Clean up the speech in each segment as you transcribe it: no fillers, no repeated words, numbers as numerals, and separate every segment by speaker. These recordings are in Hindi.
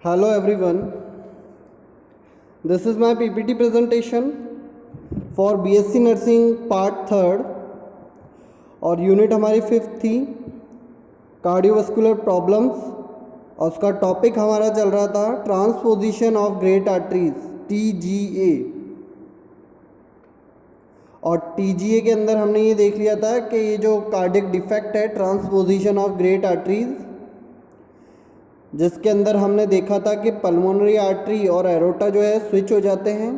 Speaker 1: Hello everyone, this is my PPT presentation for BSc Nursing part third और यूनिट हमारी फिफ्थ थी कार्डियोवास्कुलर प्रॉब्लम्स और उसका टॉपिक हमारा चल रहा था transposition of great arteries TGA। और TGA के अंदर हमने ये देख लिया था कि ये जो कार्डियक डिफेक्ट है ट्रांसपोजिशन ऑफ ग्रेट आर्टरीज, जिसके अंदर हमने देखा था कि पल्मोनरी आर्टरी और एरोटा जो है स्विच हो जाते हैं,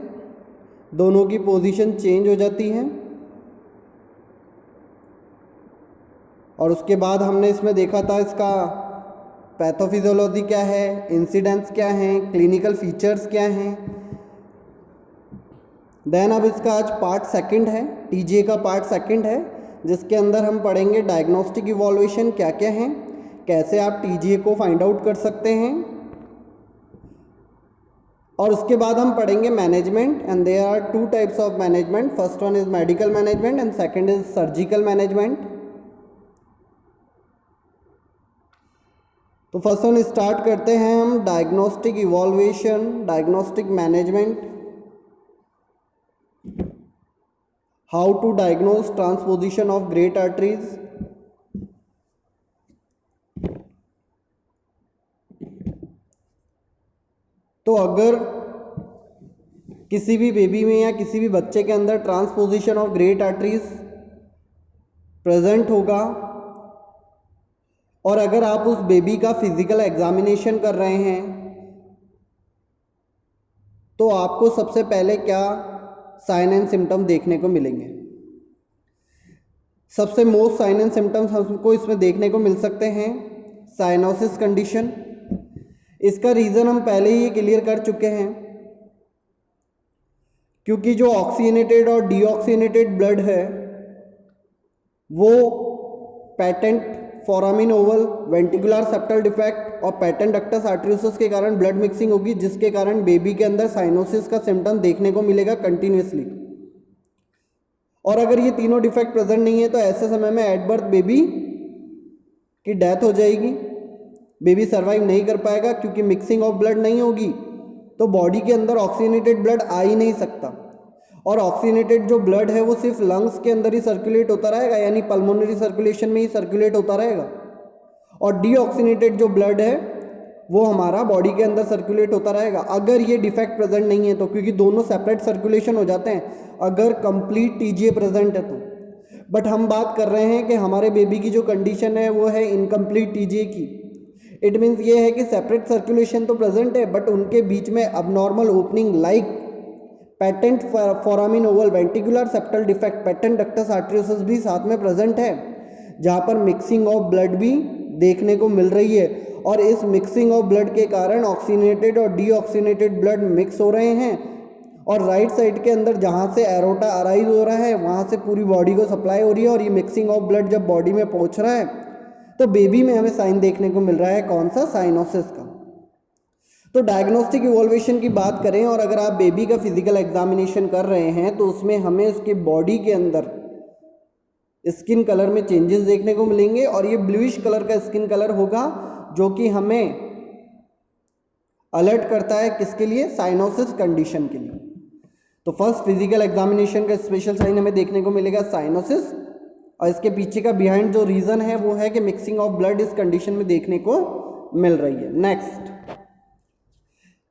Speaker 1: दोनों की पोजीशन चेंज हो जाती है। और उसके बाद हमने इसमें देखा था इसका पैथोफिजियोलॉजी क्या है, इंसिडेंस क्या हैं, क्लिनिकल फीचर्स क्या हैं। देन अब इसका आज पार्ट सेकंड है, TGA का पार्ट सेकंड है, जिसके अंदर हम पढ़ेंगे डायग्नोस्टिक इवॉल्यूशन क्या क्या हैं, कैसे आप TGA को फाइंड आउट कर सकते हैं। और उसके बाद हम पढ़ेंगे management, and there are two types of management. First one is medical management and second is surgical management. तो फर्स्ट वन स्टार्ट करते हैं हम diagnostic evolution, diagnostic management. How to diagnose transposition of great arteries. तो अगर किसी भी बेबी में या किसी भी बच्चे के अंदर transposition of great arteries present होगा और अगर आप उस बेबी का फिजिकल एग्जामिनेशन कर रहे हैं तो आपको सबसे पहले क्या साइन एंड सिम्टम देखने को मिलेंगे। सबसे मोस्ट साइन एंड सिम्टम्स हमको इसमें देखने को मिल सकते हैं साइनोसिस कंडीशन। इसका रीज़न हम पहले ही क्लियर कर चुके हैं, क्योंकि जो ऑक्सीजनेटेड और डीऑक्सीजनेटेड ब्लड है वो patent foramen Oval ventricular septal defect और पैटेंट डक्टस आर्टरियोसिस के कारण ब्लड मिक्सिंग होगी, जिसके कारण बेबी के अंदर साइनोसिस का सिम्टम देखने को मिलेगा कंटिन्यूसली। और अगर ये तीनों डिफेक्ट प्रेजेंट नहीं है तो ऐसे समय में एट बर्थ बेबी की डेथ हो जाएगी। बेबी सर्वाइव नहीं कर पाएगा, क्योंकि मिक्सिंग ऑफ ब्लड नहीं होगी तो बॉडी के अंदर ऑक्सीजनेटेड ब्लड आ ही नहीं सकता। और ऑक्सीजनेटेड जो ब्लड है वो सिर्फ लंग्स के अंदर ही सर्कुलेट होता रहेगा, यानी पल्मोनरी सर्कुलेशन में ही सर्कुलेट होता रहेगा। और डीऑक्सीजनेटेड जो ब्लड है वो हमारा बॉडी के अंदर सर्कुलेट होता रहेगा अगर ये डिफेक्ट प्रेजेंट नहीं है तो, क्योंकि दोनों सेपरेट सर्कुलेशन हो जाते हैं अगर कंप्लीट TGA प्रेजेंट है तो। बट हम बात कर रहे हैं कि हमारे बेबी की जो कंडीशन है वो है इनकम्प्लीट TGA की। इट मीन्स ये है कि सेपरेट सर्कुलेशन तो प्रेजेंट है बट उनके बीच में abnormal opening like patent foramen Oval ventricular septal defect patent ductus आर्टरियोसिस भी साथ में प्रेजेंट है, जहाँ पर मिक्सिंग ऑफ ब्लड भी देखने को मिल रही है। और इस मिक्सिंग ऑफ ब्लड के कारण ऑक्सीजनेटेड और डीऑक्सीजनेटेड ब्लड मिक्स हो रहे हैं और राइट साइड के अंदर जहाँ से एरोटा अराइज हो रहा है वहाँ से पूरी बॉडी को सप्लाई हो रही है। और ये मिक्सिंग ऑफ ब्लड जब बॉडी में पहुँच रहा है तो बेबी में हमें साइन देखने को मिल रहा है, कौन सा, साइनोसिस का। तो डायग्नोस्टिक इवॉल्यूशन की बात करें और अगर आप बेबी का फिजिकल एग्जामिनेशन कर रहे हैं तो उसमें हमें उसके बॉडी के अंदर स्किन कलर में चेंजेस देखने को मिलेंगे और ये ब्लूइश कलर का स्किन कलर होगा, जो कि हमें अलर्ट करता है किसके लिए, साइनोसिस कंडीशन के लिए। तो फर्स्ट फिजिकल एग्जामिनेशन का स्पेशल साइन हमें देखने को मिलेगा साइनोसिस, और इसके पीछे का बिहाइंड जो रीज़न है वो है कि मिक्सिंग ऑफ ब्लड इस कंडीशन में देखने को मिल रही है। Next,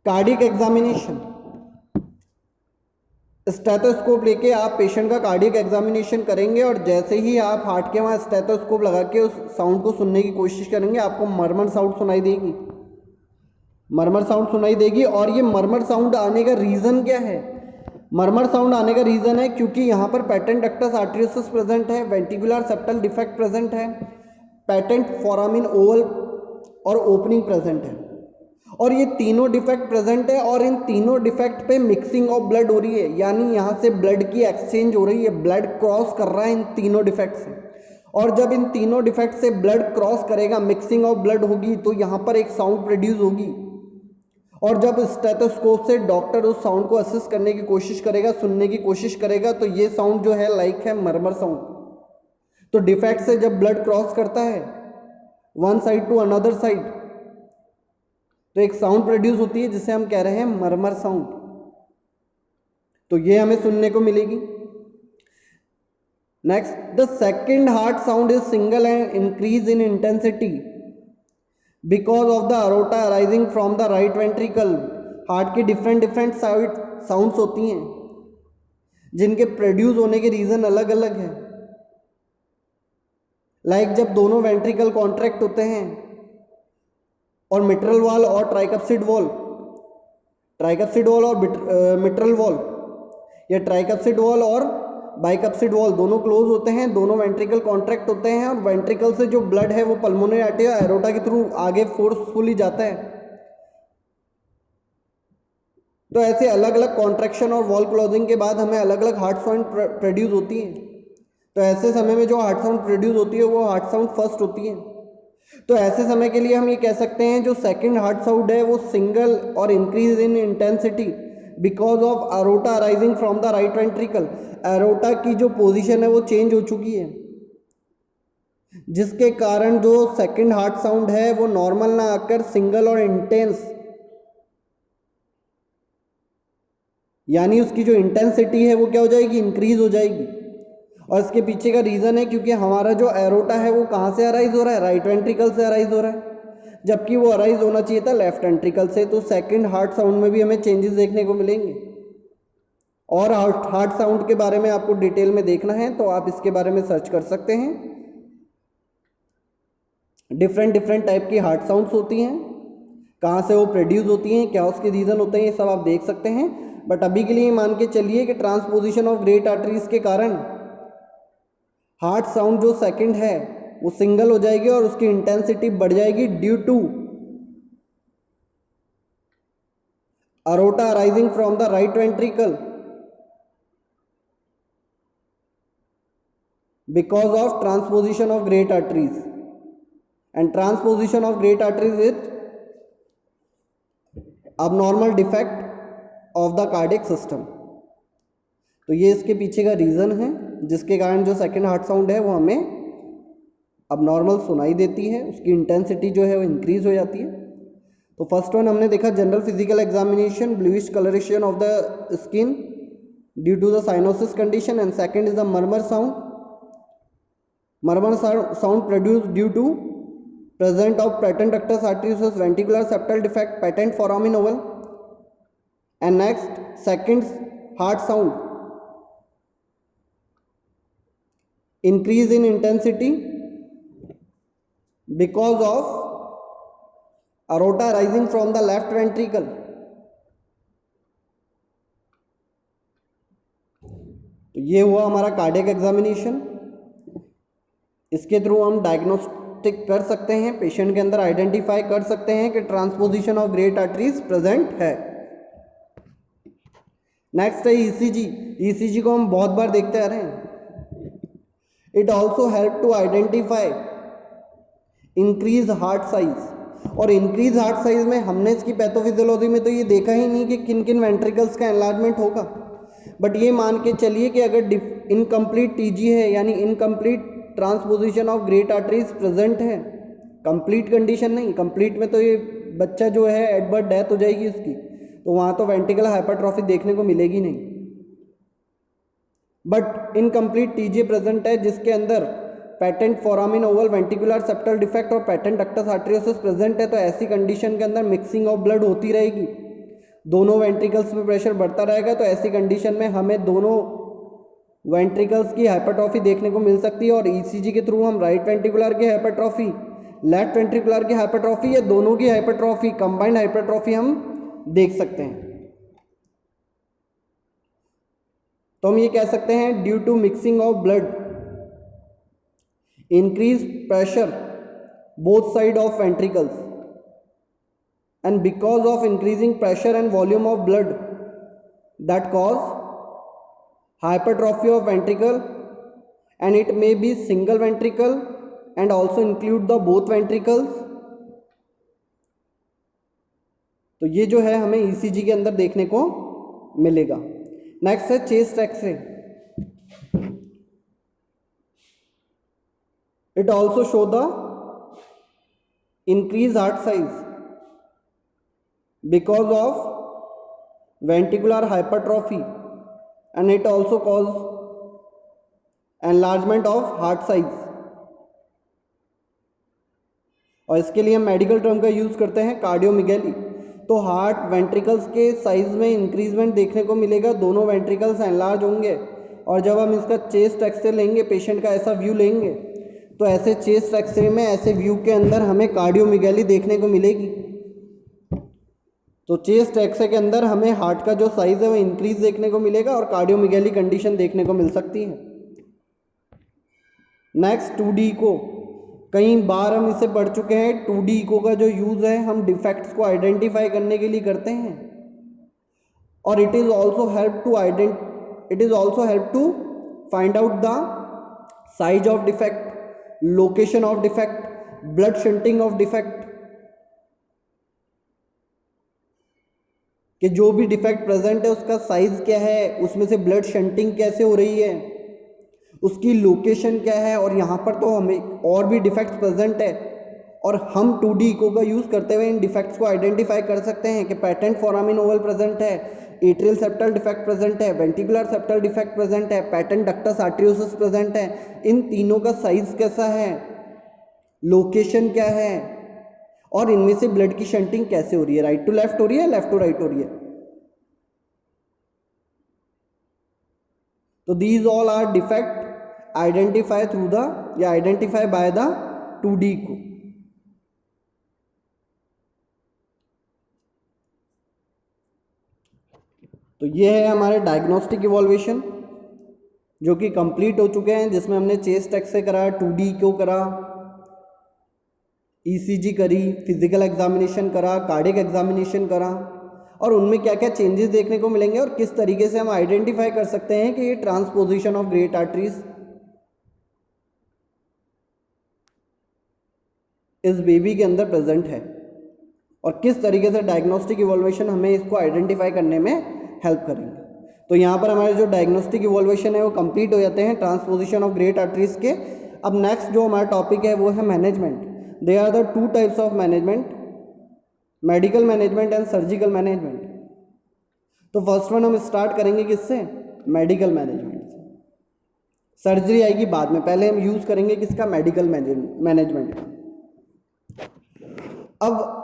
Speaker 1: cardiac examination. स्टेथोस्कोप लेके आप पेशेंट का कार्डियक एग्जामिनेशन करेंगे और जैसे ही आप हार्ट के वहाँ स्टेथोस्कोप लगा के उस साउंड को सुनने की कोशिश करेंगे आपको मरमर साउंड सुनाई देगी, मरमर साउंड सुनाई देगी। और ये मरमर साउंड आने का रीज़न क्या है? मरमर साउंड आने का रीज़न है क्योंकि यहाँ पर पैटेंट डक्टस आर्टरियोसिस प्रेजेंट है, वेंटिकुलर सेप्टल डिफेक्ट प्रेजेंट है, पैटेंट फोरामिन ओवल और ओपनिंग प्रेजेंट है। और ये तीनों डिफेक्ट प्रेजेंट है और इन तीनों डिफेक्ट पे मिक्सिंग ऑफ ब्लड हो रही है, यानी यहाँ से ब्लड की एक्सचेंज हो रही है, ब्लड क्रॉस कर रहा है इन तीनों डिफेक्ट से। और जब इन तीनों डिफेक्ट से ब्लड क्रॉस करेगा, मिक्सिंग ऑफ ब्लड होगी तो यहाँ पर एक साउंड प्रोड्यूस होगी। और जब स्टेथोस्कोप से डॉक्टर उस साउंड को असेस करने की कोशिश करेगा, सुनने की कोशिश करेगा, तो ये साउंड जो है लाइक है मरमर साउंड। तो डिफेक्ट से जब ब्लड क्रॉस करता है one side to another side तो एक साउंड प्रोड्यूस होती है जिसे हम कह रहे हैं मरमर साउंड, तो ये हमें सुनने को मिलेगी। Next, the second heart sound is single and increase in intensity because of the aorta arising from the right ventricle. Heart की डिफरेंट डिफरेंट साउंड्स होती हैं जिनके प्रोड्यूस होने के रीज़न अलग अलग हैं। लाइक जब दोनों वेंट्रिकल कॉन्ट्रैक्ट होते हैं और मिट्रल वॉल और ट्राइकप्सिड वॉल और मिट्रल वॉल, या ट्राइकप्सिड वॉल और बाइकप्सिड वॉल दोनों क्लोज होते हैं, दोनों वेंट्रिकल कॉन्ट्रैक्ट होते हैं और वेंट्रिकल से जो ब्लड है वो पल्मोनरी आर्टरी एरोटा के थ्रू आगे फोर्सफुली जाता है। तो ऐसे अलग अलग कॉन्ट्रैक्शन और वॉल क्लोजिंग के बाद हमें अलग अलग हार्ट साउंड प्रोड्यूस होती है। तो ऐसे समय में जो हार्ट साउंड प्रोड्यूस होती है वो हार्ट साउंड फर्स्ट होती है। तो ऐसे समय के लिए हम ये कह सकते हैं जो सेकंड हार्ट साउंड है वो सिंगल और increase in intensity because of aorta arising from the right ventricle. Aorta की जो पोजीशन है वो चेंज हो चुकी है, जिसके कारण जो सेकंड हार्ट साउंड है वो नॉर्मल ना आकर सिंगल और इंटेंस, यानी उसकी जो इंटेंसिटी है वो क्या हो जाएगी, इंक्रीज हो जाएगी। और इसके पीछे का रीज़न है क्योंकि हमारा जो एरोटा है वो कहाँ से अराइज हो रहा है, राइट वेंट्रिकल से अराइज हो रहा है, जबकि वो अराइज होना चाहिए था लेफ्ट वेंट्रिकल से। तो सेकंड हार्ट साउंड में भी हमें चेंजेस देखने को मिलेंगे। और हार्ट साउंड के बारे में आपको डिटेल में देखना है तो आप इसके बारे में सर्च कर सकते हैं। डिफरेंट डिफरेंट टाइप की हार्ट साउंड्स होती हैं, कहाँ से वो प्रोड्यूस होती हैं, क्या उसके रीज़न होते हैं, ये सब आप देख सकते हैं। बट अभी के लिए मान के चलिए कि ट्रांसपोजिशन ऑफ ग्रेट आर्टरीज के कारण हार्ट साउंड जो सेकंड है वो सिंगल हो जाएगी और उसकी इंटेंसिटी बढ़ जाएगी due to aorta arising from the right ventricle because of transposition of great arteries, and transposition of great arteries is abnormal defect of the cardiac system। तो ये इसके पीछे का रीज़न है जिसके कारण जो सेकंड हार्ट साउंड है वो हमें अबनॉर्मल सुनाई देती है, उसकी इंटेंसिटी जो है वो इंक्रीज हो जाती है। तो फर्स्ट वन हमने देखा general physical examination, bluish colouration of the skin due to the cyanosis condition, and second is the murmur sound. Murmur sound produced due to present of patent ductus arteriosus, ventricular septal defect, patent foramen oval। And next, second heart sound, increase in intensity because of aorta rising from the left ventricle। तो ये हुआ हमारा कार्डियक एग्जामिनेशन। इसके थ्रू हम डायग्नोस्टिक कर सकते हैं, पेशेंट के अंदर आइडेंटिफाई कर सकते हैं कि transposition of great arteries present है। नेक्स्ट है ईसीजी। ईसीजी को हम बहुत बार देखते आ रहे हैं। It also help to identify increase heart size. और इंक्रीज हार्ट साइज में हमने इसकी पैथोफिजियोलॉजी में तो ये देखा ही नहीं कि किन किन वेंट्रिकल्स का एनलार्जमेंट होगा, बट ये मान के चलिए कि अगर इनकम्प्लीट टीजी है यानी incomplete transposition of great arteries present है, कंप्लीट कंडीशन नहीं, कंप्लीट में तो ये बच्चा जो है एट बर्थ डेथ हो जाएगी उसकी, तो वहाँ तो वेंट्रिकल हाइपरट्रॉफी देखने को मिलेगी नहीं। बट इनकम्प्लीट टीजे प्रेजेंट है जिसके अंदर patent foramen Oval, ventricular septal defect और पेटेंट डक्टस आर्टेरियोसिस प्रेजेंट है, तो ऐसी कंडीशन के अंदर मिक्सिंग ऑफ ब्लड होती रहेगी, दोनों वेंट्रिकल्स में प्रेशर बढ़ता रहेगा। तो ऐसी कंडीशन में हमें दोनों वेंट्रिकल्स की हाइपरट्रॉफी देखने को मिल सकती है। और ईसीजी के थ्रू हम राइट वेंट्रिकुलर की हाइपरट्रॉफी, लेफ्ट वेंट्रिकुलर की हाइपरट्रॉफी या दोनों की हाइपरट्रॉफी, कंबाइंड हाइपरट्रॉफी हम देख सकते हैं। तो हम ये कह सकते हैं due to mixing of blood, increase pressure both side of ventricles, and because of increasing pressure and volume of blood that cause hypertrophy of ventricle, and it may be single ventricle and also include the both ventricles। तो ये जो है हमें ईसीजी के अंदर देखने को मिलेगा। नेक्स्ट है chest x-ray. It also show the increase heart size because of ventricular hypertrophy, and it also cause enlargement of heart size. और इसके लिए हम मेडिकल टर्म का यूज़ करते हैं कार्डियोमिगैली. तो हार्ट वेंट्रिकल्स के साइज में इंक्रीजमेंट देखने को मिलेगा, दोनों वेंट्रिकल्स एनलार्ज होंगे. और जब हम इसका चेस्ट एक्सरे लेंगे, पेशेंट का ऐसा व्यू लेंगे, तो ऐसे चेस्ट एक्सरे में ऐसे व्यू के अंदर हमें कार्डियोमिगैली देखने को मिलेगी. तो चेस्ट एक्सरे के अंदर हमें हार्ट का जो साइज़ है वो इंक्रीज देखने को मिलेगा और कार्डियोमिगैली कंडीशन देखने को मिल सकती है. Next 2D echo. कई बार हम इसे पढ़ चुके हैं. 2D इको का जो यूज़ है हम डिफेक्ट्स को आइडेंटिफाई करने के लिए करते हैं. और it is also help to find out the size of defect, location of defect, blood shunting of defect, कि जो भी डिफेक्ट प्रेजेंट है उसका साइज क्या है, उसमें से ब्लड शंटिंग कैसे हो रही है, उसकी लोकेशन क्या है. और यहाँ पर तो हमें और भी डिफेक्ट्स प्रेजेंट है और हम 2D इको का यूज़ करते हुए इन डिफेक्ट्स को आइडेंटिफाई कर सकते हैं कि पैटेंट फोरामिन ओवल प्रेजेंट है, एट्रियल सेप्टल डिफेक्ट प्रेजेंट है, वेंट्रिकुलर सेप्टल डिफेक्ट प्रेजेंट है, पैटेंट डक्टस आर्टरियोसिस प्रेजेंट है. इन तीनों का साइज कैसा है, लोकेशन क्या है और इनमें से ब्लड की शंटिंग कैसे हो रही है, राइट टू लेफ्ट हो रही है, लेफ्ट टू राइट हो रही है. तो these all are defect identify by the 2D echo. तो ये है हमारे डायग्नोस्टिक इवॉल्वेशन जो कि कंप्लीट हो चुके हैं, जिसमें हमने चेस्ट एक्सरे करा, 2D इको करा, ECG करी, फिजिकल एग्जामिनेशन करा, कार्डियक एग्जामिनेशन करा और उनमें क्या क्या चेंजेस देखने को मिलेंगे और किस तरीके से हम आइडेंटिफाई कर सकते हैं कि ये ट्रांसपोजिशन ऑफ ग्रेट आर्टरीज इस बेबी के अंदर प्रेजेंट है और किस तरीके से डायग्नोस्टिक इवॉल्वेशन हमें इसको आइडेंटिफाई करने में हेल्प करेंगे. तो यहाँ पर हमारे जो डायग्नोस्टिक इवॉल्वेशन है वो कंप्लीट हो जाते हैं ट्रांसपोजिशन ऑफ ग्रेट आर्टरीज के. अब नेक्स्ट जो हमारा टॉपिक है वो है management. They are the 2 types of management, medical management and surgical management. तो फर्स्ट वन हम स्टार्ट करेंगे किससे, मेडिकल मैनेजमेंट से. सर्जरी आएगी बाद में, पहले हम यूज़ करेंगे किसका, मेडिकल मैनेजमेंट का. अब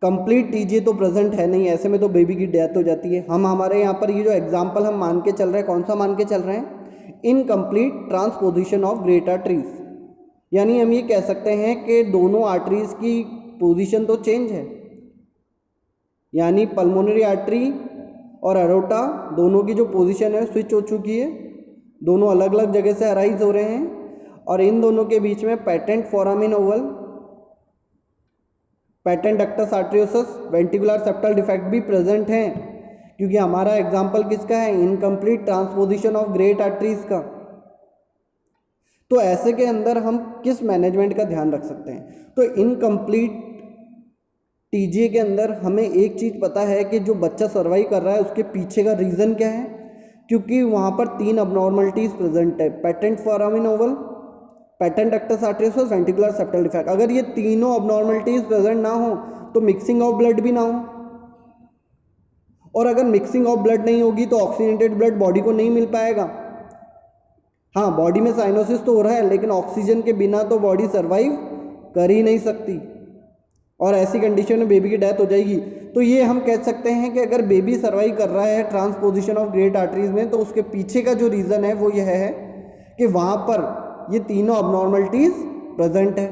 Speaker 1: कंप्लीट टीजे तो प्रेजेंट है नहीं, ऐसे में तो बेबी की डेथ हो जाती है. हम हमारे यहाँ पर ये जो एग्जांपल हम मान के चल रहे हैं, कौन सा मान के चल रहे हैं, incomplete transposition of great arteries. यानी हम ये कह सकते हैं कि दोनों आर्टरीज की पोजीशन तो चेंज है, यानी पल्मोनरी आर्टरी और अरोटा दोनों की जो पोजीशन है स्विच हो चुकी है, दोनों अलग अलग जगह से अराइज हो रहे हैं और इन दोनों के बीच में patent foramen Oval, patent ductus आर्टरियोसिस, ventricular septal defect भी प्रेजेंट हैं, क्योंकि हमारा एग्जाम्पल किसका है, incomplete transposition of great arteries का. तो ऐसे के अंदर हम किस मैनेजमेंट का ध्यान रख सकते हैं, तो इनकम्प्लीट टीजे के अंदर हमें एक चीज़ पता है कि जो बच्चा सर्वाइव कर रहा है उसके पीछे का रीज़न क्या है, क्योंकि वहाँ पर 3 अबनॉर्मलिटीज़ प्रेजेंट है, patent foramen Oval, patent ductus आर्टरियोसिस, ventricular septal defect. अगर ये तीनों अबनॉर्मलिटीज़ प्रेजेंट ना हो तो मिक्सिंग ऑफ ब्लड भी ना हो, और अगर मिक्सिंग ऑफ ब्लड नहीं होगी तो ऑक्सीजनेटेड ब्लड बॉडी को नहीं मिल पाएगा. हाँ, बॉडी में साइनोसिस तो हो रहा है लेकिन ऑक्सीजन के बिना तो बॉडी सर्वाइव कर ही नहीं सकती और ऐसी कंडीशन में बेबी की डेथ हो जाएगी. तो ये हम कह सकते हैं कि अगर बेबी सर्वाइव कर रहा है ट्रांसपोजिशन ऑफ ग्रेट आर्टरीज में तो उसके पीछे का जो रीज़न है वो यह है कि वहाँ पर ये तीनों अबनॉर्मलिटीज प्रेजेंट है.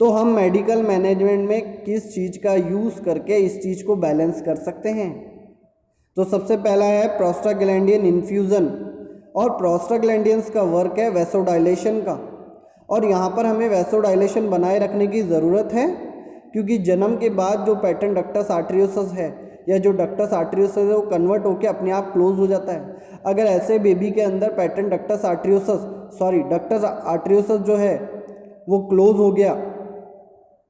Speaker 1: तो हम मेडिकल मैनेजमेंट में किस चीज़ का यूज़ करके इस चीज़ को बैलेंस कर सकते हैं, तो सबसे पहला है प्रोस्टाग्लैंडियन इन्फ्यूज़न. और प्रोस्टाग्लैंडियंस का वर्क है वैसोडाइलेशन का, और यहाँ पर हमें वैसोडाइलेशन बनाए रखने की ज़रूरत है क्योंकि जन्म के बाद जो पैटेंट डक्टस आर्टरियोसिस है या जो डक्टस आर्टरियोसिस है वो कन्वर्ट होकर अपने आप क्लोज हो जाता है. अगर ऐसे बेबी के अंदर पैटेंट डक्टस आर्टरियोसिस जो है वो क्लोज हो गया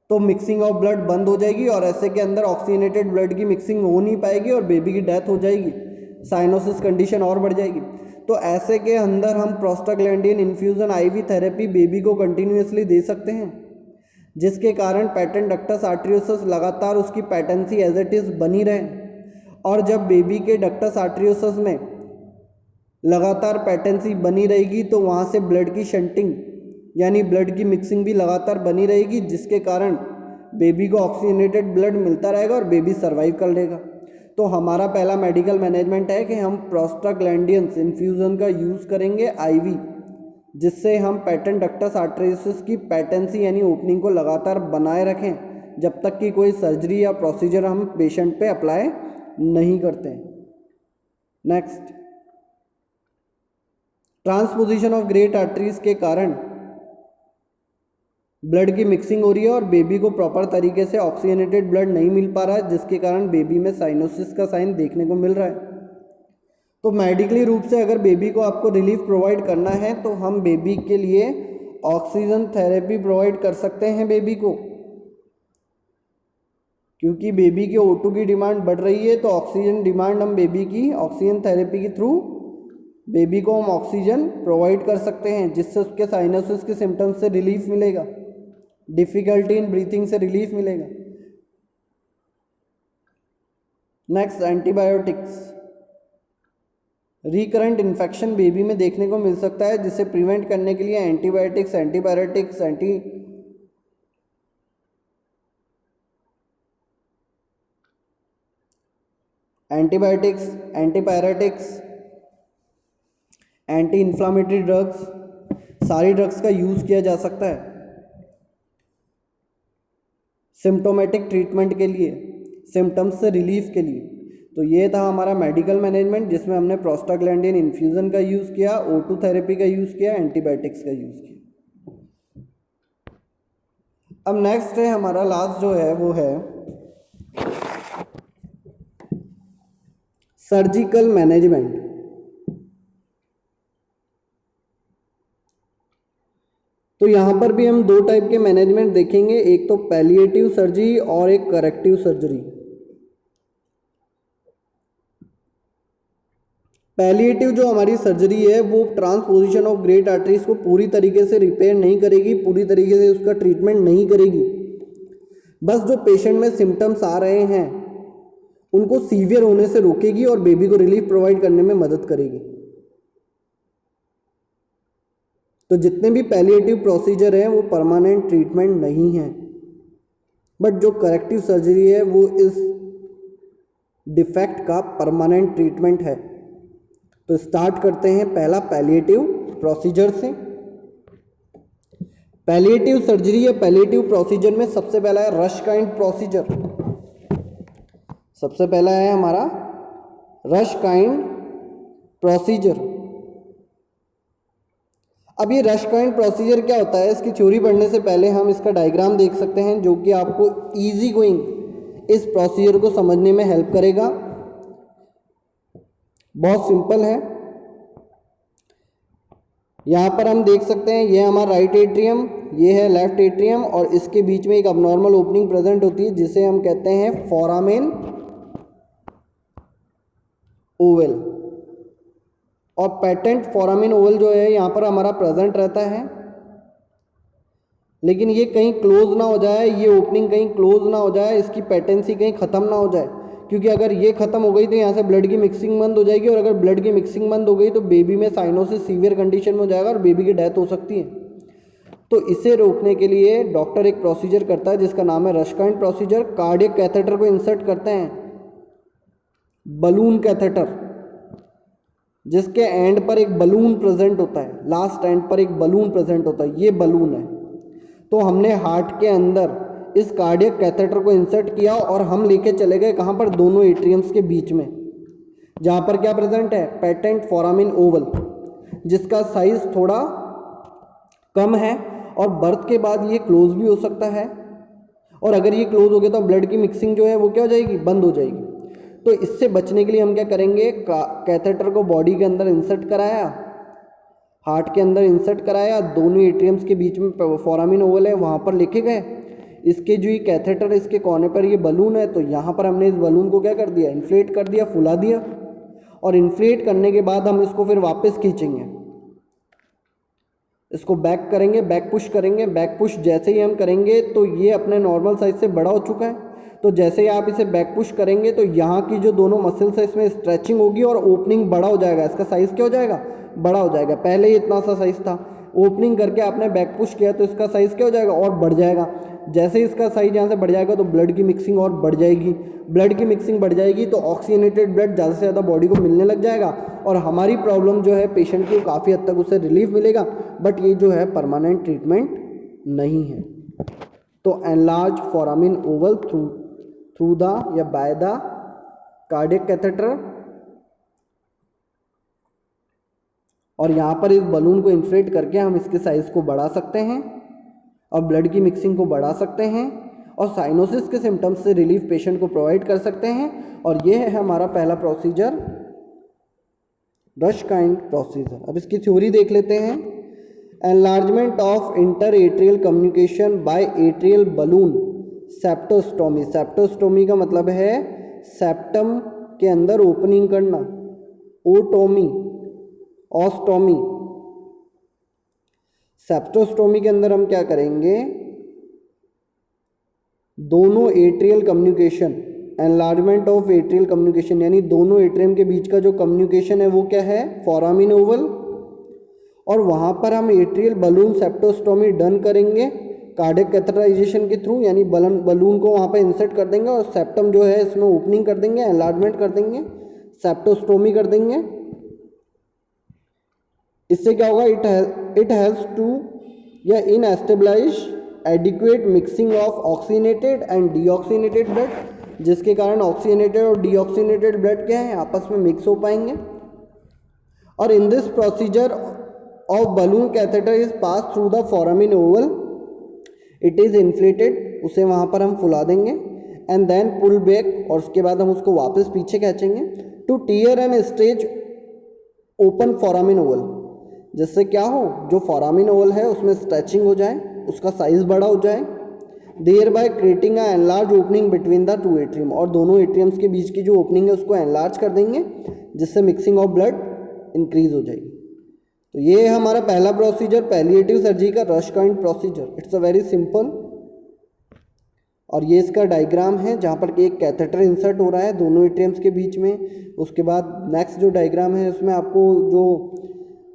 Speaker 1: तो मिक्सिंग ऑफ ब्लड बंद हो जाएगी और ऐसे के अंदर ऑक्सीजनेटेड ब्लड की मिक्सिंग हो नहीं पाएगी और बेबी की डेथ हो जाएगी, साइनोसिस कंडीशन और बढ़ जाएगी. तो ऐसे के अंदर हम prostaglandin infusion ivy therapy baby को कंटिन्यूसली दे सकते हैं, जिसके कारण पैटेंट डक्टस आर्टरियोसस लगातार उसकी पैटेंसी एज इट इज़ बनी रहे। और जब बेबी के डक्टस आर्टरियोसस में लगातार पैटेंसी बनी रहेगी तो वहाँ से ब्लड की शंटिंग यानी ब्लड की मिक्सिंग भी लगातार बनी रहेगी, जिसके कारण बेबी को ऑक्सीजनेटेड ब्लड मिलता रहेगा और बेबी सर्वाइव कर लेगा। तो हमारा पहला मेडिकल मैनेजमेंट है कि हम प्रोस्टाग्लैंडियंस इन्फ्यूज़न का यूज़ करेंगे आईवी, जिससे हम पैटेंट डक्टस आर्टरियोसस की पैटेंसी यानी ओपनिंग को लगातार बनाए रखें जब तक कि कोई सर्जरी या प्रोसीजर हम पेशेंट पे अप्लाई नहीं करते। Next, transposition of great arteries के कारण ब्लड की मिक्सिंग हो रही है और बेबी को प्रॉपर तरीके से ऑक्सीजनेटेड ब्लड नहीं मिल पा रहा है, जिसके कारण बेबी में साइनोसिस का साइन देखने को मिल रहा है। तो मेडिकली रूप से अगर बेबी को आपको रिलीफ प्रोवाइड करना है तो हम बेबी के लिए ऑक्सीजन थेरेपी प्रोवाइड कर सकते हैं बेबी को, क्योंकि बेबी के O2 की डिमांड बढ़ रही है। तो ऑक्सीजन डिमांड हम बेबी की ऑक्सीजन थेरेपी के थ्रू बेबी को हम ऑक्सीजन प्रोवाइड कर सकते हैं, जिससे उसके साइनोसिस के सिम्टम्स से रिलीफ मिलेगा, डिफ़िकल्टी इन ब्रीथिंग से रिलीफ मिलेगा। Next, antibiotics. Recurrent infection baby में देखने को मिल सकता है, जिसे प्रिवेंट करने के लिए antibiotics, antipyretics, anti inflammatory drugs, सारी ड्रग्स का यूज़ किया जा सकता है सिम्टोमेटिक ट्रीटमेंट के लिए, सिम्टम्स से रिलीफ के लिए। तो ये था हमारा मेडिकल मैनेजमेंट, जिसमें हमने प्रोस्टाग्लैंडिन इन्फ्यूज़न का यूज़ किया, O2 थेरेपी का यूज़ किया, एंटीबायोटिक्स का यूज़ किया। अब नेक्स्ट है हमारा लास्ट जो है वो है सर्जिकल मैनेजमेंट। तो यहाँ पर भी हम दो टाइप के मैनेजमेंट देखेंगे, एक तो पैलिएटिव सर्जरी और एक करेक्टिव सर्जरी। पैलिएटिव जो हमारी सर्जरी है वो ट्रांसपोजिशन ऑफ ग्रेट आर्टरीज को पूरी तरीके से रिपेयर नहीं करेगी, पूरी तरीके से उसका ट्रीटमेंट नहीं करेगी, बस जो पेशेंट में सिम्टम्स आ रहे हैं उनको सीवियर होने से रोकेगी और बेबी को रिलीफ प्रोवाइड करने में मदद करेगी। तो जितने भी पैलिएटिव प्रोसीजर हैं वो परमानेंट ट्रीटमेंट नहीं है, बट जो करेक्टिव सर्जरी है वो इस डिफेक्ट का परमानेंट ट्रीटमेंट है। तो स्टार्ट करते हैं पहला पैलिएटिव प्रोसीजर से। पैलिएटिव सर्जरी या पैलिएटिव प्रोसीजर में सबसे पहला है रश काइंड प्रोसीजर। सबसे पहला है हमारा रश काइंड प्रोसीजर। अब ये रश काइंड प्रोसीजर क्या होता है, इसकी थ्योरी पढ़ने से पहले हम इसका डायग्राम देख सकते हैं, जो कि आपको इजी गोइंग इस प्रोसीजर को समझने में हेल्प करेगा। बहुत सिंपल है। यहाँ पर हम देख सकते हैं ये हमारा राइट एट्रियम, ये है लेफ्ट एट्रियम, और इसके बीच में एक अबनॉर्मल ओपनिंग प्रेजेंट होती है जिसे हम कहते हैं फोरामेन ओवल। और पैटेंट फोरामेन ओवल जो है यहाँ पर हमारा प्रेजेंट रहता है, लेकिन ये कहीं क्लोज ना हो जाए, ये ओपनिंग कहीं क्लोज ना हो जाए, इसकी पैटेंसी कहीं ख़त्म ना हो जाए, क्योंकि अगर ये ख़त्म हो गई तो यहाँ से ब्लड की मिक्सिंग बंद हो जाएगी, और अगर ब्लड की मिक्सिंग बंद हो गई तो बेबी में साइनोसिस सीवियर कंडीशन में हो जाएगा और बेबी की डेथ हो सकती है। तो इसे रोकने के लिए डॉक्टर एक प्रोसीजर करता है जिसका नाम है rush kind procedure. Cardiac catheter को इंसर्ट करते हैं, बलून कैथेटर, जिसके एंड पर एक बलून प्रेजेंट होता है, लास्ट एंड पर एक बलून प्रेजेंट होता है, ये बलून है। तो हमने हार्ट के अंदर इस कार्डियक कैथेटर को इंसर्ट किया और हम लेके चले गए कहाँ पर, दोनों एट्रियम्स के बीच में, जहाँ पर क्या प्रेजेंट है, पैटेंट फोरामेन ओवल, जिसका साइज थोड़ा कम है और बर्थ के बाद ये क्लोज भी हो सकता है, और अगर ये क्लोज हो गया तो ब्लड की मिक्सिंग जो है वो क्या हो जाएगी, बंद हो जाएगी। तो इससे बचने के लिए हम क्या करेंगे, कैथेटर को बॉडी के अंदर इंसर्ट कराया, हार्ट के अंदर इंसर्ट कराया, दोनों एट्रियम्स के बीच में फोरामेन ओवल है वहाँ पर लेके गए। इसके जो ये कैथेटर इसके कोने पर ये बलून है, तो यहाँ पर हमने इस बलून को क्या कर दिया, इन्फ्लेट कर दिया, फुला दिया, और इन्फ्लेट करने के बाद हम इसको फिर वापस खींचेंगे, इसको बैक करेंगे, बैक पुश करेंगे। बैक पुश जैसे ही हम करेंगे तो ये अपने नॉर्मल साइज से बड़ा हो चुका है। तो जैसे ही आप इसे बैक पुश करेंगे तो यहाँ की जो दोनों मसल्स है इसमें स्ट्रेचिंग होगी और ओपनिंग बड़ा हो जाएगा। इसका साइज़ क्या हो जाएगा? बड़ा हो जाएगा। पहले ही इतना सा साइज़ था, ओपनिंग करके आपने बैक पुश किया तो इसका साइज़ क्या हो जाएगा? और बढ़ जाएगा। जैसे ही इसका साइज यहाँ से बढ़ जाएगा तो ब्लड की मिक्सिंग और बढ़ जाएगी। ब्लड की मिक्सिंग बढ़ जाएगी तो ऑक्सीजनेटेड ब्लड ज़्यादा से ज़्यादा बॉडी को मिलने लग जाएगा और हमारी प्रॉब्लम जो है पेशेंट की काफ़ी हद तक उससे रिलीफ मिलेगा। बट ये जो है परमानेंट ट्रीटमेंट नहीं है। तो enlarge foramen oval through the या बाय द कार्डियक कैथेटर, और यहाँ पर इस बलून को इन्फ्लेट करके हम इसके साइज़ को बढ़ा सकते हैं और ब्लड की मिक्सिंग को बढ़ा सकते हैं और साइनोसिस के सिम्टम्स से रिलीफ पेशेंट को प्रोवाइड कर सकते हैं। और ये है हमारा पहला प्रोसीजर, रशकाइंड प्रोसीजर। अब इसकी थ्योरी देख लेते हैं। Enlargement of inter atrial communication by atrial balloon, septostomy. Septostomy का मतलब है सेप्टम के अंदर ओपनिंग करना, ओटोमी, ऑस्टोमी। सेप्टोस्टोमी के अंदर हम क्या करेंगे? दोनों atrial communication, enlargement of atrial communication, यानी दोनों एट्रियम के बीच का जो कम्युनिकेशन है वो क्या है? Foramen Oval. और वहाँ पर हम एट्रियल बलून सेप्टोस्टोमी डन करेंगे कार्डियक कैथेटराइजेशन के थ्रू, यानी बलून को वहाँ पर इंसर्ट कर देंगे और सेप्टम जो है इसमें ओपनिंग कर देंगे, एनलार्जमेंट कर देंगे, सेप्टोस्टोमी कर देंगे। इससे क्या होगा? इट हेल्प्स टू या in establish adequate mixing of oxygenated and deoxygenated blood, जिसके कारण ऑक्सीनेटेड और डीऑक्सीनेटेड ब्लड क्या है? आपस में मिक्स हो पाएंगे। और इन this procedure of balloon catheter is pass through the foramen Oval, it is inflated, उसे वहाँ पर हम फुला देंगे एंड देन पुल बैक, और उसके बाद हम उसको वापस पीछे खींचेंगे to tear and stretch open foramen ovale, जिससे क्या हो? जो फोरामिन ओवल है उसमें स्ट्रेचिंग हो जाए, उसका साइज बड़ा हो जाए। Thereby creating a enlarge opening between the two atrium, और दोनों एट्रियम्स के बीच की जो ओपनिंग है उसको एनलार्ज कर देंगे, जिससे मिक्सिंग ऑफ ब्लड इंक्रीज हो जाएगी। तो ये है हमारा पहला प्रोसीजर, पैलिएटिव सर्जरी का Rashkind procedure. It's a very simple. और ये इसका डायग्राम है जहाँ पर एक कैथेटर इंसर्ट हो रहा है दोनों एट्रियम्स के बीच में। उसके बाद नेक्स्ट जो डायग्राम है उसमें आपको जो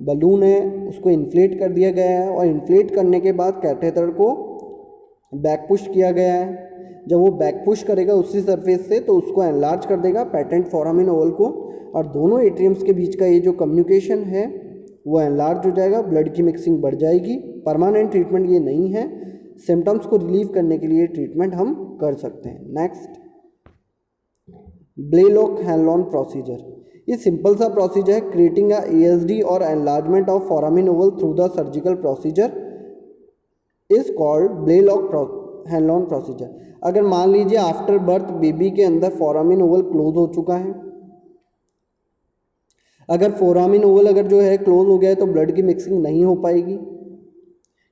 Speaker 1: बलून है उसको इन्फ्लेट कर दिया गया है और इन्फ्लेट करने के बाद कैथेटर को बैक पुश किया गया है। जब वो बैक पुश करेगा उसी सरफेस से तो उसको एनलार्ज कर देगा पेटेंट फोरामिन ओवल को, और दोनों एट्रियम्स के बीच का ये जो कम्युनिकेशन है वो एनलार्ज हो जाएगा, ब्लड की मिक्सिंग बढ़ जाएगी। परमानेंट ट्रीटमेंट ये नहीं है, सिम्टम्स को रिलीव करने के लिए ट्रीटमेंट हम कर सकते हैं। Next, Blalock Hanlon procedure. ये सिंपल सा प्रोसीजर है, क्रिएटिंग अ ASD और enlargement of foramen oval through the surgical procedure is called Blalock Hanlon procedure. अगर मान लीजिए आफ्टर बर्थ बेबी के अंदर फोरामिन ओवल क्लोज हो चुका है, अगर फोरामिन ओवल अगर जो है क्लोज हो गया है तो ब्लड की मिक्सिंग नहीं हो पाएगी,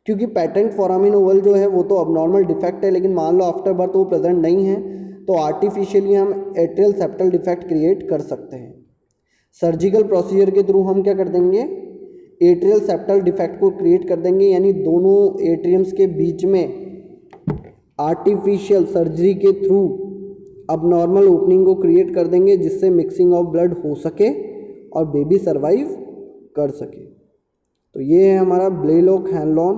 Speaker 1: क्योंकि पेटेंट फोरामिन ओवल जो है वो तो अबनॉर्मल डिफेक्ट है, लेकिन मान लो आफ्टर बर्थ वो प्रेजेंट नहीं है तो आर्टिफिशियली हम एट्रियल सेप्टल डिफेक्ट क्रिएट कर सकते हैं। सर्जिकल प्रोसीजर के थ्रू हम क्या कर देंगे? एट्रियल सेप्टल डिफेक्ट को क्रिएट कर देंगे, यानी दोनों एट्रियम्स के बीच में आर्टिफिशियल सर्जरी के थ्रू अबनॉर्मल ओपनिंग को क्रिएट कर देंगे, जिससे मिक्सिंग ऑफ ब्लड हो सके और बेबी सरवाइव कर सके। तो ये है हमारा ब्लेलॉक हैनलॉन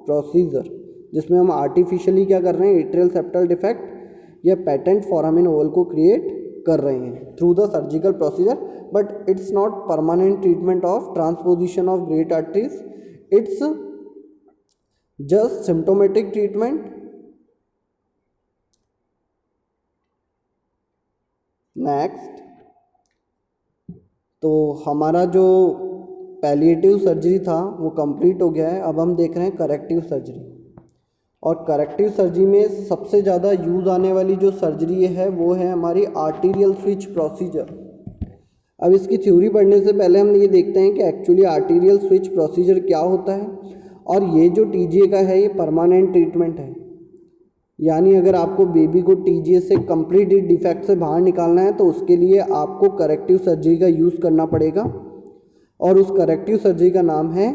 Speaker 1: प्रोसीजर, जिसमें हम आर्टिफिशियली क्या कर रहे हैं? एट्रियल सेप्टल डिफेक्ट या पेटेंट फोरामिन ओवल को क्रिएट कर रहे हैं through the surgical procedure, but it's not permanent treatment of transposition of great arteries, it's just symptomatic treatment. Next, तो हमारा जो पैलिएटिव सर्जरी था वो कंप्लीट हो गया है। अब हम देख रहे हैं करेक्टिव सर्जरी, और करेक्टिव सर्जरी में सबसे ज़्यादा यूज़ आने वाली जो सर्जरी है वो है हमारी आर्टीरियल स्विच प्रोसीजर। अब इसकी थ्योरी पढ़ने से पहले हम ये देखते हैं कि एक्चुअली आर्टीरियल स्विच प्रोसीजर क्या होता है। और ये जो TGA का है ये परमानेंट ट्रीटमेंट है, यानी अगर आपको बेबी को टीजीएस से कंप्लीट डिफेक्ट से बाहर निकालना है तो उसके लिए आपको करेक्टिव सर्जरी का यूज़ करना पड़ेगा, और उस करेक्टिव सर्जरी का नाम है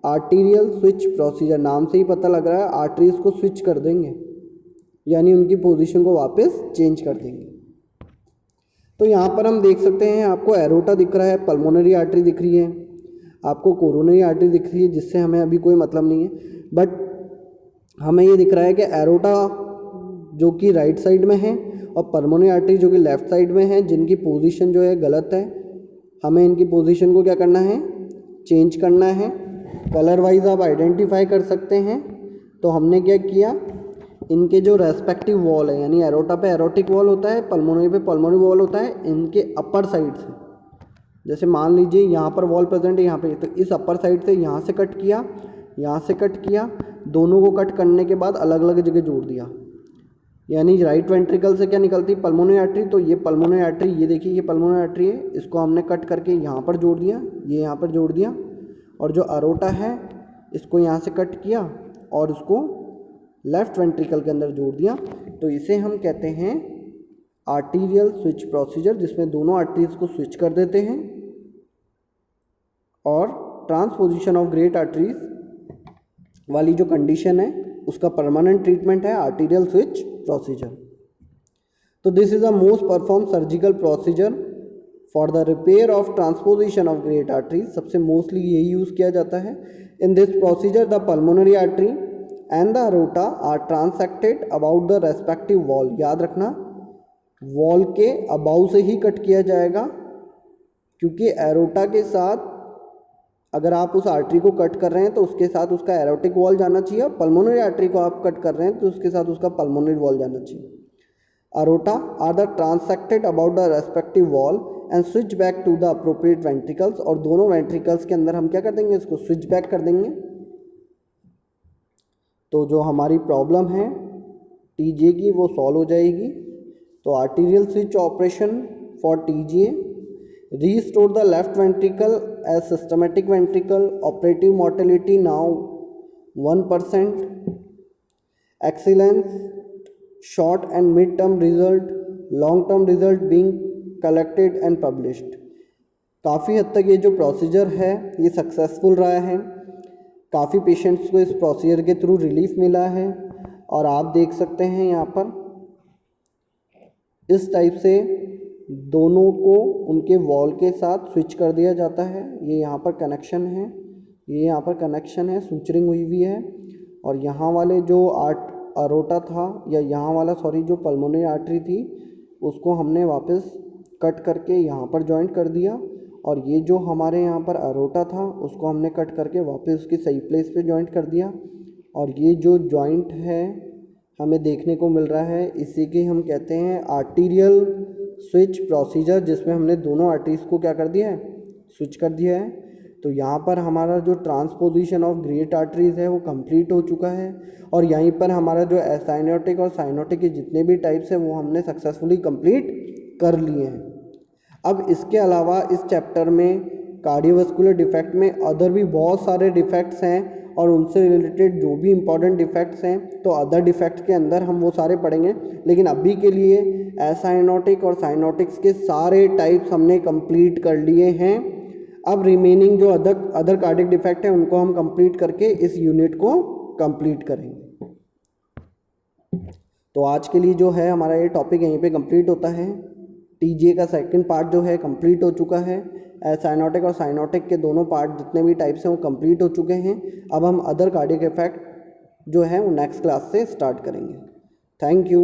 Speaker 1: आर्टीरियल स्विच प्रोसीजर। नाम से ही पता लग रहा है आर्टरीज को स्विच कर देंगे, यानी उनकी पोजीशन को वापस चेंज कर देंगे। तो यहाँ पर हम देख सकते हैं, आपको एरोटा दिख रहा है, पल्मोनरी आर्टरी दिख रही है, आपको कोरोनरी आर्टरी दिख रही है, जिससे हमें अभी कोई मतलब नहीं है, बट हमें ये दिख रहा है कि एरोटा जो कि राइट साइड में है और पल्मोनरी आर्टरी जो कि लेफ़्ट साइड में है, जिनकी पोजीशन जो है गलत है। हमें इनकी पोजीशन को क्या करना है, चेंज करना है। कलर वाइज आप आइडेंटिफाई कर सकते हैं। तो हमने क्या किया, इनके जो रेस्पेक्टिव वॉल है, यानी एरोटा पे एरोटिक वॉल होता है, पल्मोनरी पे पल्मोनरी वॉल होता है, इनके अपर साइड से, जैसे मान लीजिए यहाँ पर वॉल प्रेजेंट है यहाँ पे, तो इस अपर साइड से यहाँ से कट किया, यहाँ से कट किया, दोनों को कट करने के बाद अलग अलग जगह जोड़ दिया। यानी राइट वेंट्रिकल से क्या निकलती, पल्मोनरी आर्टरी, तो ये पल्मोनरी आर्टरी, ये देखिए ये पल्मोनरी आर्टरी है, इसको हमने कट करके यहाँ पर जोड़ दिया, ये यहाँ पर जोड़ दिया, और जो अरोटा है इसको यहाँ से कट किया और उसको लेफ्ट वेंट्रिकल के अंदर जोड़ दिया। तो इसे हम कहते हैं आर्टीरियल स्विच प्रोसीजर, जिसमें दोनों आर्टरीज को स्विच कर देते हैं। और ट्रांसपोजिशन ऑफ ग्रेट आर्टरीज वाली जो कंडीशन है उसका परमानेंट ट्रीटमेंट है आर्टीरियल स्विच प्रोसीजर। तो this is a most perform surgical procedure for the repair of transposition of great arteries. सबसे मोस्टली यही यूज़ किया जाता है। In this procedure the pulmonary artery and the aorta are transected about the respective wall. याद रखना, वॉल के अबाउ से ही कट किया जाएगा, क्योंकि एरोटा के साथ अगर आप उस आर्टरी को कट कर रहे हैं तो उसके साथ उसका एरोटिक वॉल जाना चाहिए, और पल्मोनरी आर्टरी को आप कट कर रहे हैं तो उसके साथ उसका पल्मोनरी वॉल जाना चाहिए। Aorta are the transected about the respective wall and switch back to the appropriate ventricles. और दोनों वेंट्रिकल्स के अंदर हम क्या कर देंगे, इसको स्विच बैक कर देंगे। तो जो हमारी प्रॉब्लम है टीजीए की वो सॉल्व हो जाएगी। तो arterial switch operation for TGA, restore the left ventricle as systematic ventricle, operative mortality now 1%, excellence, short and mid term result, long term result being collected and published। काफ़ी हद तक ये जो प्रोसीजर है ये सक्सेसफुल रहा है, काफ़ी पेशेंट्स को इस प्रोसीजर के थ्रू रिलीफ मिला है। और आप देख सकते हैं यहाँ पर इस टाइप से दोनों को उनके वॉल के साथ स्विच कर दिया जाता है। ये यहाँ पर कनेक्शन है, ये यहाँ पर कनेक्शन है, सूचरिंग हुई हुई है। और यहाँ वाले जो अरोटा था, या यहाँ वाला सॉरी जो पल्मोनरी आर्टरी थी, उसको हमने वापस कट करके यहाँ पर जॉइंट कर दिया। और ये जो हमारे यहाँ पर अरोटा था उसको हमने कट करके वापस उसकी सही प्लेस पे जॉइंट कर दिया। और ये जो जॉइंट है हमें देखने को मिल रहा है, इसी के हम कहते हैं आर्टीरियल स्विच प्रोसीजर, जिसमें हमने दोनों आर्टरीज को क्या कर दिया है, स्विच कर दिया है। तो यहाँ पर हमारा जो ट्रांसपोजिशन ऑफ ग्रेट आर्टरीज है वो कंप्लीट हो चुका है। और यहीं पर हमारा जो एसाइनोटिक और साइनोटिक के जितने भी टाइप्स हैं वो हमने सक्सेसफुली कंप्लीट कर लिए हैं। अब इसके अलावा इस चैप्टर में कार्डियोवास्कुलर डिफेक्ट में अदर भी बहुत सारे डिफेक्ट्स हैं, और उनसे रिलेटेड जो भी इम्पॉर्टेंट डिफेक्ट्स हैं तो अदर डिफेक्ट्स के अंदर हम वो सारे पढ़ेंगे। लेकिन अभी के लिए एसाइनोटिक और साइनोटिक्स के सारे टाइप्स हमने कंप्लीट कर लिए हैं। अब रिमेनिंग जो अदर कार्डिक डिफेक्ट हैं उनको हम कंप्लीट करके इस यूनिट को कंप्लीट करेंगे। तो आज के लिए जो है हमारा ये टॉपिक यहीं पे कंप्लीट होता है। टीजीए का सेकंड पार्ट जो है कंप्लीट हो चुका है। साइनोटिक और साइनोटिक के दोनों पार्ट जितने भी टाइप्स हैं वो कंप्लीट हो चुके हैं। अब हम अदर कार्डियक इफेक्ट जो है वो नेक्स्ट क्लास से स्टार्ट करेंगे। Thank you.